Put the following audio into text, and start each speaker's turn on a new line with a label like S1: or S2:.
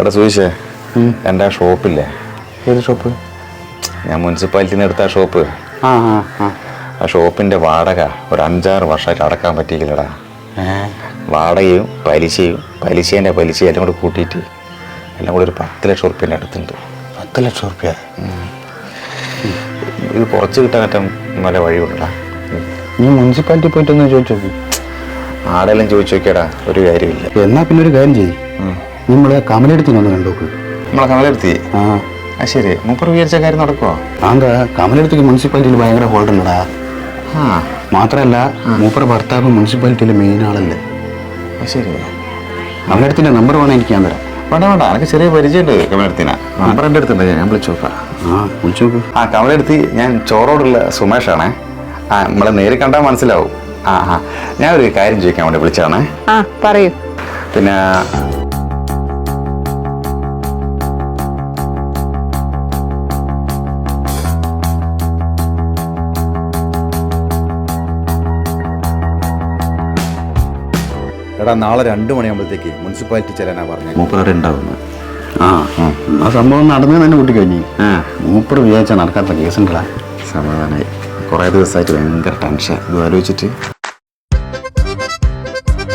S1: എടാ സുവിശേ, എൻ്റെ ആ ഷോപ്പില്ലേ?
S2: ഏത് ഷോപ്പ്?
S1: ഞാൻ മുനിസിപ്പാലിറ്റിന്ന് എടുത്ത ആ ഷോപ്പ്. ആ ഷോപ്പിൻ്റെ വാടക ഒരു 5-6 വർഷമായിട്ട് അടക്കാൻ പറ്റിയില്ലടാ. വാടകയും പലിശേൻ്റെ പലിശ എല്ലാം കൂടെ കൂട്ടിയിട്ട് എല്ലാം കൂടി ഒരു 10 ലക്ഷം റുപ്യേൻ്റെ അടുത്തുണ്ട്.
S2: 10 ലക്ഷം റുപ്യ?
S1: ഇത് കുറച്ച് കിട്ടാൻ നല്ല വഴിയുണ്ടടാ.
S2: നീ മുനിസിപ്പാലിറ്റി പോയിട്ടൊന്ന് ചോദിച്ചു നോക്കി.
S1: ആടെല്ലാം ചോദിച്ചു നോക്കിയടാ, ഒരു കാര്യമില്ല.
S2: എന്നാ പിന്നെ ഒരു കാര്യം ചെയ്യും, നമ്മളെ കമലെടുത്തിനൊന്ന് കണ്ടോക്ക്.
S1: നമ്മളെ കമലെടുത്തി? ആ ശരി. മൂപ്പർ വിചാരിച്ച കാര്യം നടക്കുമോ?
S2: ആന്താ കമലെടുത്തേക്ക് മുനിസിപ്പാലിറ്റിയിൽ ഭയങ്കര ഹോൾഡ് ഉണ്ടടാ. മാത്രമല്ല മൂപ്പർ ഭർത്താവ് മുനിസിപ്പാലിറ്റിയിലെ മെയിൻ ആളല്ലേ.
S1: ശരി.
S2: കമലെടുത്തിൻ്റെ നമ്പർ വേണം എനിക്ക് ഞാൻ തരാം.
S1: വേണ്ട, എനിക്ക് ചെറിയ പരിചയമുണ്ട് കമലെടുത്തിനാ. നമ്പർ എൻ്റെ അടുത്തുണ്ട്, ഞാൻ വിളിച്ചു നോക്കാം.
S2: വിളിച്ചു നോക്ക്.
S1: കമലെടുത്തി, ഞാൻ ചോറോടുള്ള സുമേഷാണേ. നമ്മളെ നേരിൽ കണ്ടാൽ മനസ്സിലാവും. ഞാനൊരു കാര്യം ചോദിക്കാൻ വേണ്ടി വിളിച്ചാണേ.
S3: പറയൂ.
S1: പിന്നെ
S4: എടാ, നാളെ 2 മണിയാകുമ്പോഴത്തേക്ക് മുനിസിപ്പാലിറ്റി ചെല്ലാനാ പറഞ്ഞു.
S1: മൂപ്പറവിടെ ഉണ്ടാവുന്നു.
S2: ആ സംഭവം നടന്നു തന്നെ കൂട്ടി കഴിഞ്ഞു. മൂപ്പർ വിചാരിച്ചാൽ നടക്കാത്ത കേസുണ്ടടാ.
S1: സമാധാനമായി. കുറേ ദിവസമായിട്ട് ഭയങ്കര ടെൻഷൻ ഇത് ആലോചിച്ചിട്ട്.